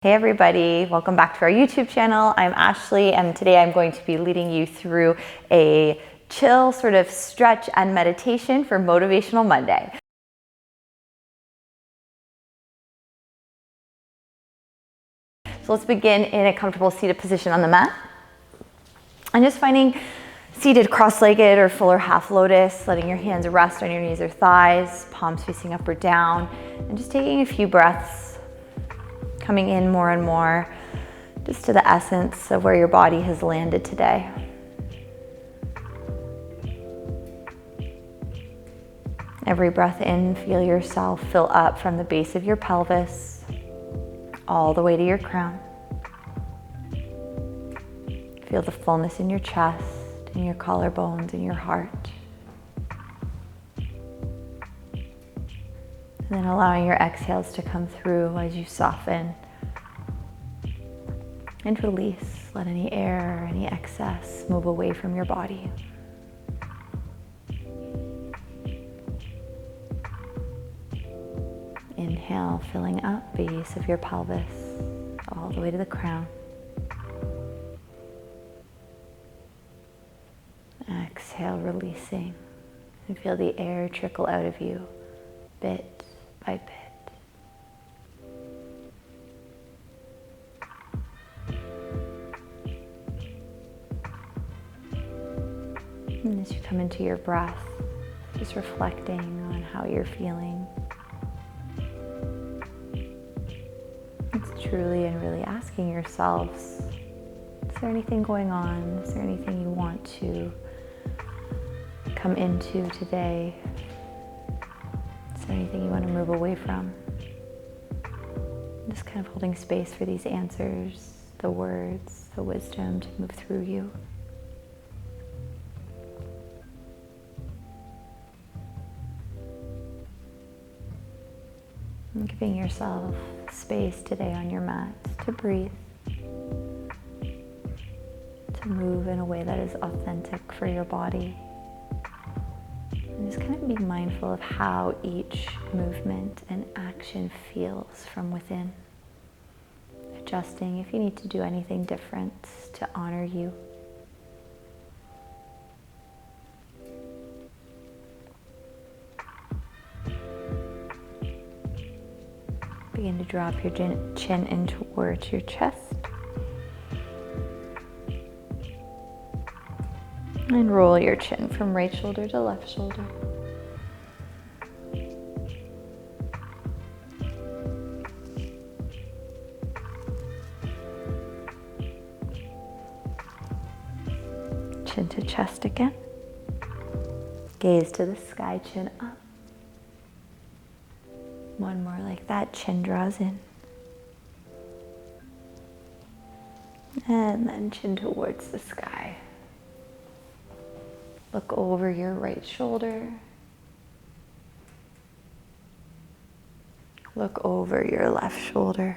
Hey everybody, welcome back to our YouTube channel. I'm Ashleigh and today I'm going to be leading you through a chill sort of stretch and meditation for Motivational Monday. So let's begin in a comfortable seated position on the mat. And just finding seated cross-legged or full or half lotus, letting your hands rest on your knees or thighs, palms facing up or down, and just taking a few breaths, coming in more and more just to the essence of where your body has landed today. Every breath in, feel yourself fill up from the base of your pelvis all the way to your crown. Feel the fullness in your chest, in your collarbones, in your heart. And then allowing your exhales to come through as you soften and release. Let any air, any excess move away from your body. Inhale, filling up base of your pelvis all the way to the crown. Exhale, releasing, and feel the air trickle out of you bit by bit. And as you come into your breath, just reflecting on how you're feeling. It's truly and really asking yourselves, is there anything going on? Is there anything you want to come into today? Is there anything you want to move away from? Just kind of holding space for these answers, the words, the wisdom to move through you. And giving yourself space today on your mat to breathe, to move in a way that is authentic for your body. And just kind of being mindful of how each movement and action feels from within. Adjusting if you need to do anything different to honor you. Begin to drop your chin in towards your chest. And roll your chin from right shoulder to left shoulder. Chin to chest again. Gaze to the sky, chin up. One more like that, chin draws in. And then chin towards the sky. Look over your right shoulder. Look over your left shoulder.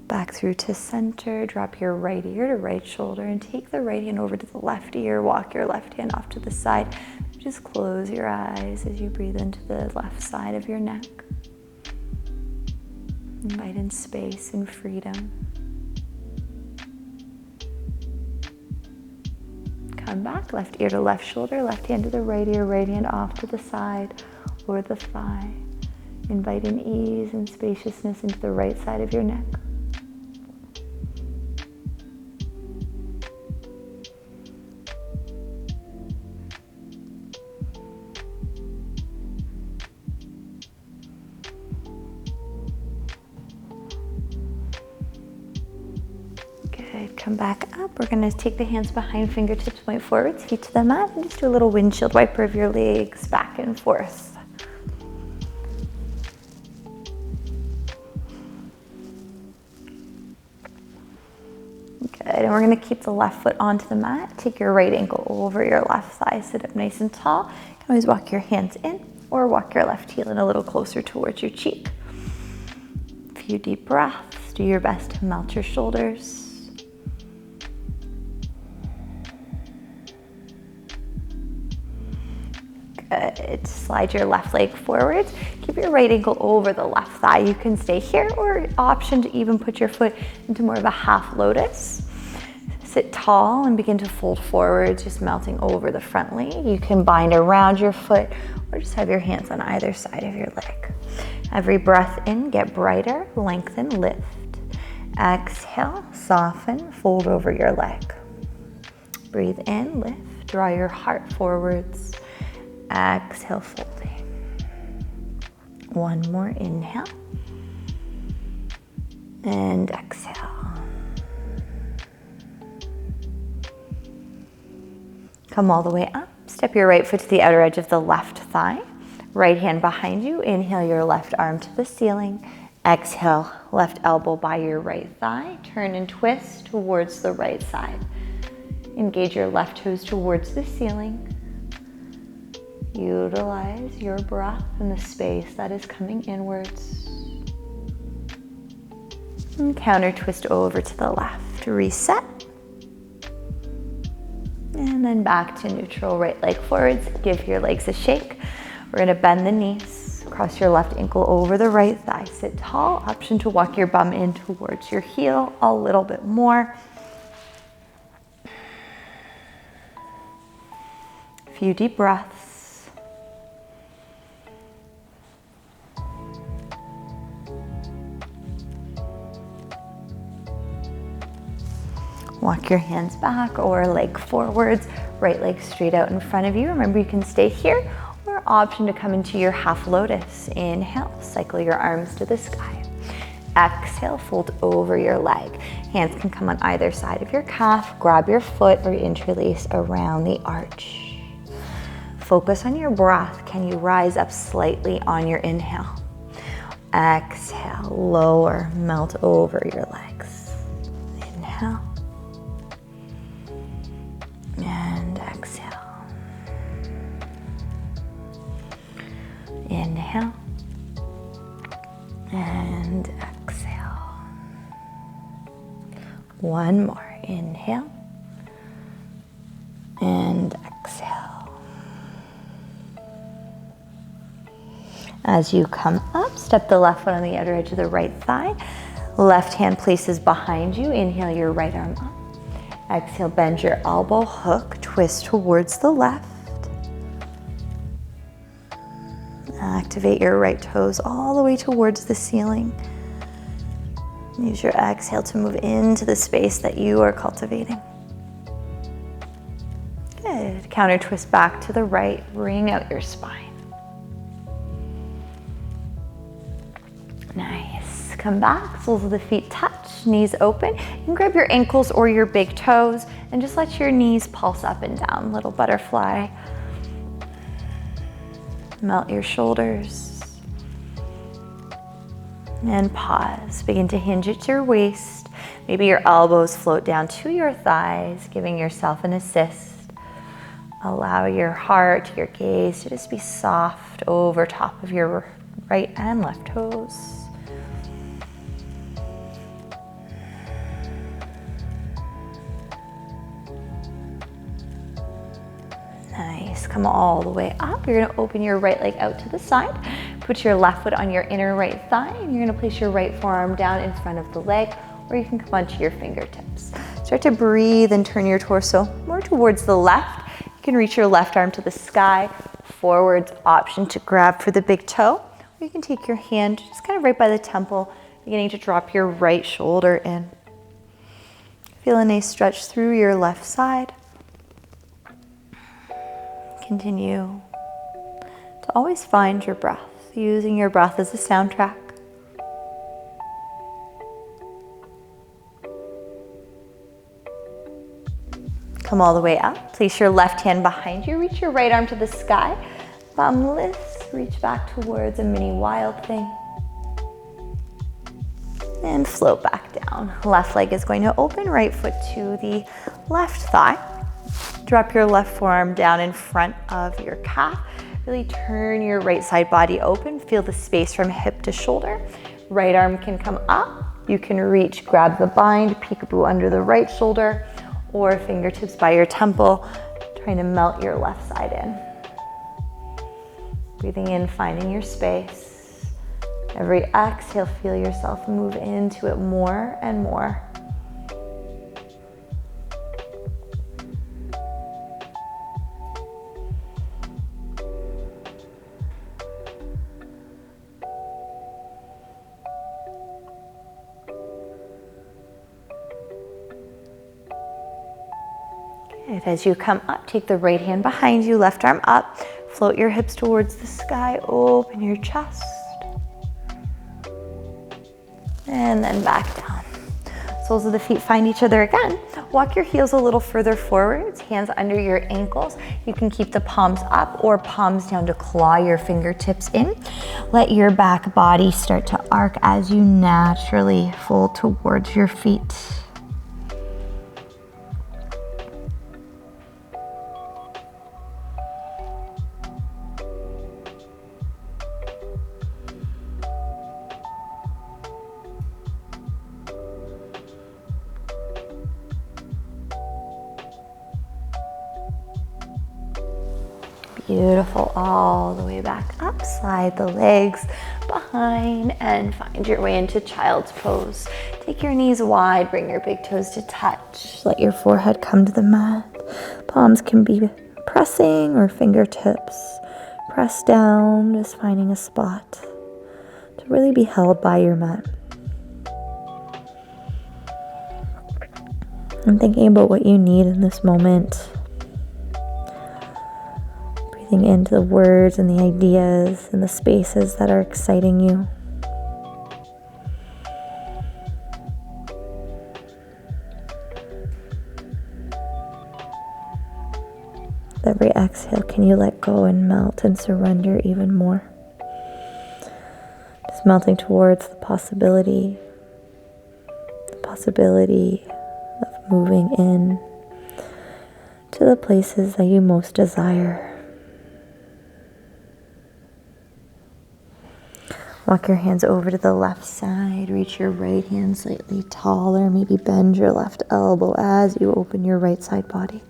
Back through to center, drop your right ear to right shoulder and take the right hand over to the left ear. Walk your left hand off to the side. Just close your eyes as you breathe into the left side of your neck. Invite in space and freedom. Come back, left ear to left shoulder, left hand to the right ear, right hand off to the side or the thigh. Invite in ease and spaciousness into the right side of your neck. Good, come back up. We're gonna take the hands behind, fingertips point forwards, feet to the mat, and just do a little windshield wiper of your legs back and forth. Good, and we're gonna keep the left foot onto the mat. Take your right ankle over your left thigh, sit up nice and tall. You can always walk your hands in or walk your left heel in a little closer towards your cheek. A few deep breaths. Do your best to melt your shoulders. Good. Slide your left leg forwards. Keep your right ankle over the left thigh. You can stay here, or option to even put your foot into more of a half lotus. Sit tall and begin to fold forward, just melting over the front leg. You can bind around your foot or just have your hands on either side of your leg. Every breath in, get brighter, lengthen, lift. Exhale, soften, fold over your leg. Breathe in, lift, draw your heart forwards. Exhale, folding. One more inhale. And exhale. Come all the way up. Step your right foot to the outer edge of the left thigh. Right hand behind you. Inhale your left arm to the ceiling. Exhale, left elbow by your right thigh. Turn and twist towards the right side. Engage your left toes towards the ceiling. Utilize your breath and the space that is coming inwards. And counter twist over to the left. Reset. And then back to neutral, right leg forwards. Give your legs a shake. We're gonna bend the knees. Cross your left ankle over the right thigh. Sit tall. Option to walk your bum in towards your heel a little bit more. A few deep breaths. Walk your hands back or leg forwards, right leg straight out in front of you. Remember, you can stay here or option to come into your half lotus. Inhale, cycle your arms to the sky. Exhale, fold over your leg. Hands can come on either side of your calf. Grab your foot or interlace around the arch. Focus on your breath. Can you rise up slightly on your inhale? Exhale, lower, melt over your legs. Inhale. And exhale. Inhale. And exhale. One more. Inhale. And exhale. As you come up, step the left foot on the outer edge of the right thigh. Left hand places behind you. Inhale your right arm up. Exhale, bend your elbow, hook, twist towards the left. Activate your right toes all the way towards the ceiling. Use your exhale to move into the space that you are cultivating. Good. Counter twist back to the right, bring out your spine. Nice. Come back, soles of the feet touch, knees open. You can grab your ankles or your big toes and just let your knees pulse up and down. Little butterfly. Melt your shoulders. And pause. Begin to hinge at your waist. Maybe your elbows float down to your thighs, giving yourself an assist. Allow your heart, your gaze to just be soft over top of your right and left toes. Nice. Come all the way up. You're going to open your right leg out to the side. Put your left foot on your inner right thigh, and you're going to place your right forearm down in front of the leg, or you can come onto your fingertips. Start to breathe and turn your torso more towards the left. You can reach your left arm to the sky. Forwards, option to grab for the big toe, or you can take your hand just kind of right by the temple, beginning to drop your right shoulder in. Feel a nice stretch through your left side. Continue to always find your breath, using your breath as a soundtrack. Come all the way up. Place your left hand behind you. Reach your right arm to the sky. Bum lifts. Reach back towards a mini wild thing. And float back down. Left leg is going to open. Right foot to the left thigh. Drop your left forearm down in front of your calf. Really turn your right side body open. Feel the space from hip to shoulder. Right arm can come up. You can reach, grab the bind, peekaboo under the right shoulder, or fingertips by your temple, trying to melt your left side in. Breathing in, finding your space. Every exhale, feel yourself move into it more and more. Good. As you come up, take the right hand behind you, left arm up, float your hips towards the sky, open your chest, and then back down. Soles of the feet find each other again. Walk your heels a little further forwards, hands under your ankles. You can keep the palms up or palms down to claw your fingertips in. Let your back body start to arc as you naturally fold towards your feet. Beautiful, all the way back up. Slide the legs behind and find your way into child's pose. Take your knees wide, bring your big toes to touch. Let your forehead come to the mat. Palms can be pressing or fingertips. Press down, just finding a spot to really be held by your mat. I'm thinking about what you need in this moment. Breathing into the words and the ideas and the spaces that are exciting you. With every exhale, can you let go and melt and surrender even more? Just melting towards the possibility of moving in to the places that you most desire. Walk your hands over to the left side. Reach your right hand slightly taller. Maybe bend your left elbow as you open your right side body.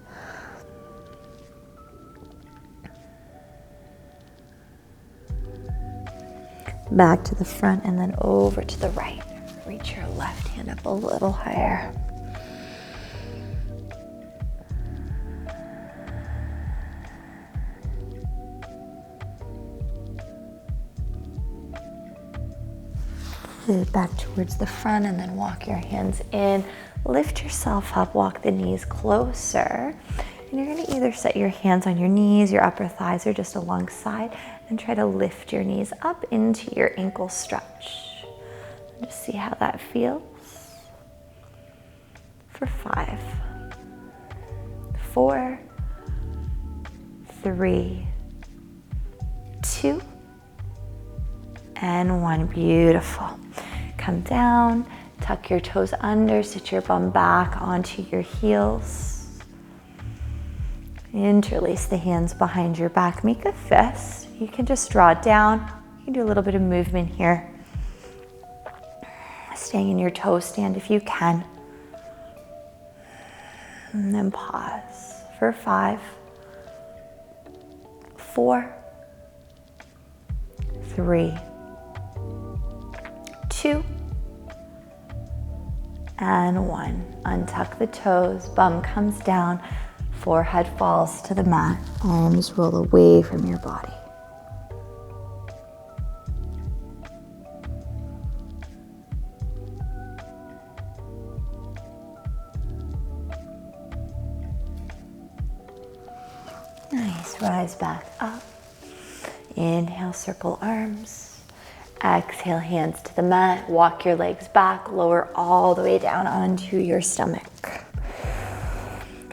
Back to the front and then over to the right. Reach your left hand up a little higher. Back towards the front and then walk your hands in. Lift yourself up, walk the knees closer. And you're going to either set your hands on your knees, your upper thighs, or just alongside, and try to lift your knees up into your ankle stretch. And just see how that feels. For 5, 4, 3, 2, and 1. Beautiful. Come down, tuck your toes under, sit your bum back onto your heels. Interlace the hands behind your back. Make a fist. You can just draw it down. You can do a little bit of movement here. Staying in your toe stand if you can. And then pause for 5, 4, 3, 2, and 1. Untuck the toes, bum comes down, forehead falls to the mat, arms roll away from your body. Nice, rise back up. Inhale, circle arms. Exhale, hands to the mat. Walk your legs back, lower all the way down onto your stomach.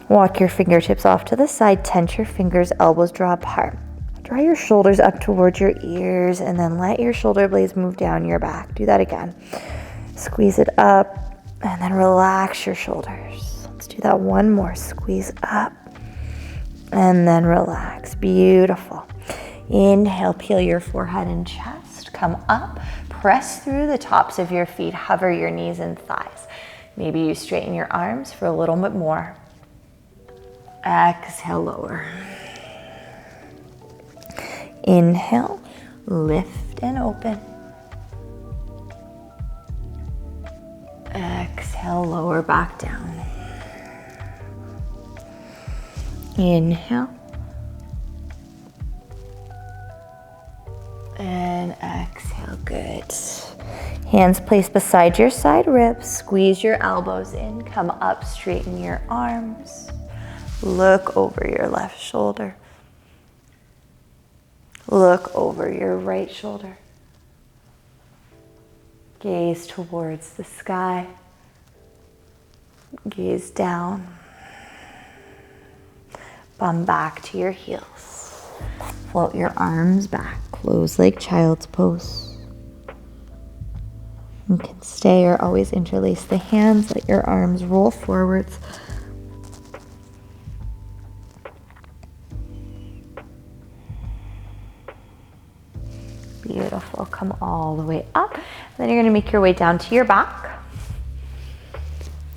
Walk your fingertips off to the side, tense your fingers, elbows draw apart. Draw your shoulders up towards your ears and then let your shoulder blades move down your back. Do that again. Squeeze it up and then relax your shoulders. Let's do that one more. Squeeze up and then relax. Beautiful. Inhale, peel your forehead and chest. Come up, press through the tops of your feet, hover your knees and thighs. Maybe you straighten your arms for a little bit more. Exhale, lower. Inhale, lift and open. Exhale, lower back down. Inhale. And exhale, good. Hands placed beside your side ribs. Squeeze your elbows in, come up, straighten your arms. Look over your left shoulder. Look over your right shoulder. Gaze towards the sky. Gaze down. Bum back to your heels. Float your arms back. Close like child's pose. You can stay or always interlace the hands. Let your arms roll forwards. Beautiful. Come all the way up. Then you're going to make your way down to your back.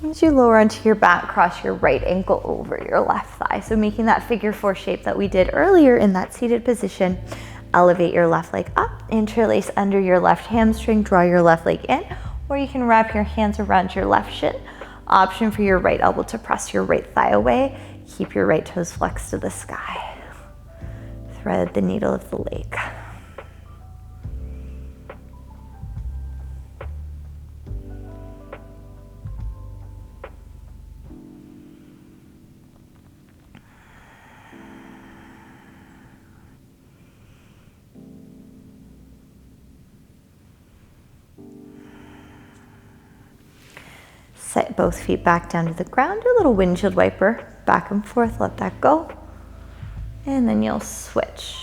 As you lower onto your back, cross your right ankle over your left thigh. So making that figure 4 shape that we did earlier in that seated position. Elevate your left leg up, interlace under your left hamstring, draw your left leg in, or you can wrap your hands around your left shin. Option for your right elbow to press your right thigh away. Keep your right toes flexed to the sky. Thread the needle of the leg. Set both feet back down to the ground. Do a little windshield wiper, back and forth, let that go. And then you'll switch.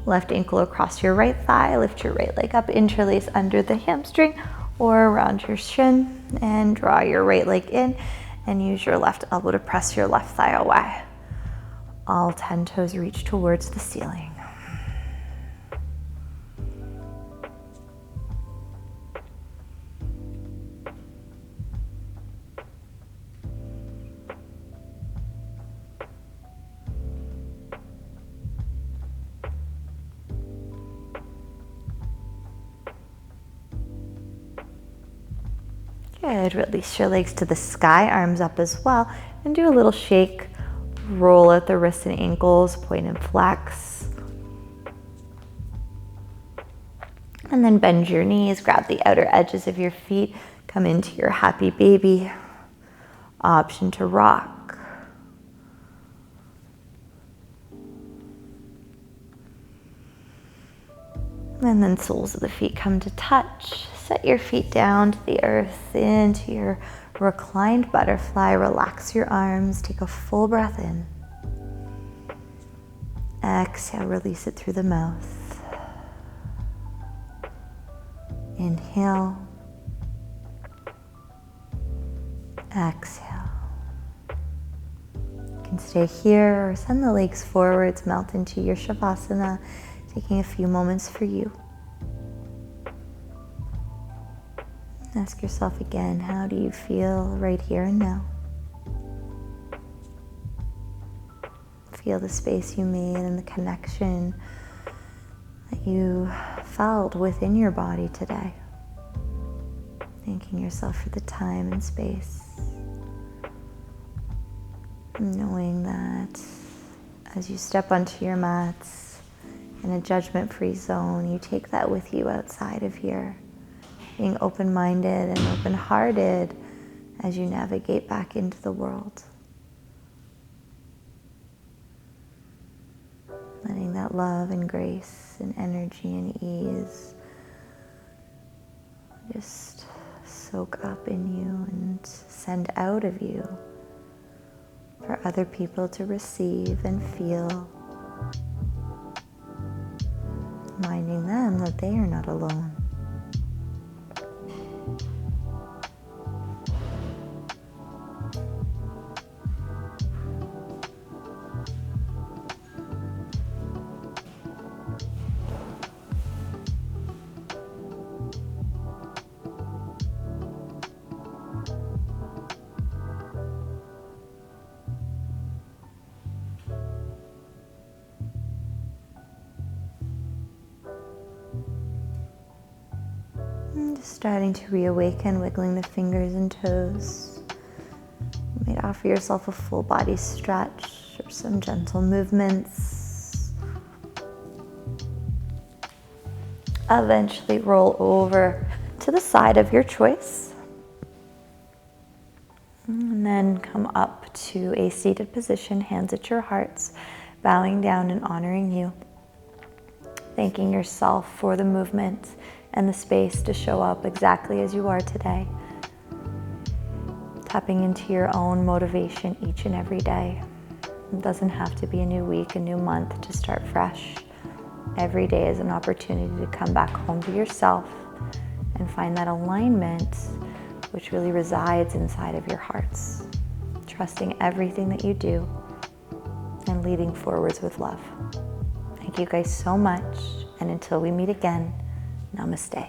Left ankle across your right thigh, lift your right leg up, interlace under the hamstring or around your shin, and draw your right leg in and use your left elbow to press your left thigh away. All 10 toes reach towards the ceiling. Good, release your legs to the sky, arms up as well, and do a little shake. Roll at the wrists and ankles, point and flex. And then bend your knees, grab the outer edges of your feet, come into your happy baby. Option to rock. And then soles of the feet come to touch. Set your feet down to the earth, into your reclined butterfly. Relax your arms. Take a full breath in. Exhale, release it through the mouth. Inhale. Exhale. You can stay here or send the legs forwards, melt into your Shavasana, taking a few moments for you. Ask yourself again, how do you feel right here and now? Feel the space you made and the connection that you felt within your body today. Thanking yourself for the time and space. Knowing that as you step onto your mats in a judgment-free zone, you take that with you outside of here. Being open-minded and open-hearted as you navigate back into the world. Letting that love and grace and energy and ease just soak up in you and send out of you for other people to receive and feel. Reminding them that they are not alone. Just starting to reawaken, wiggling the fingers and toes. You might offer yourself a full body stretch or some gentle movements. Eventually roll over to the side of your choice. And then come up to a seated position, hands at your hearts, bowing down and honoring you. Thanking yourself for the movement and the space to show up exactly as you are today. Tapping into your own motivation each and every day. It doesn't have to be a new week, a new month to start fresh. Every day is an opportunity to come back home to yourself and find that alignment which really resides inside of your hearts. Trusting everything that you do and leading forwards with love. Thank you guys so much, and until we meet again, namaste.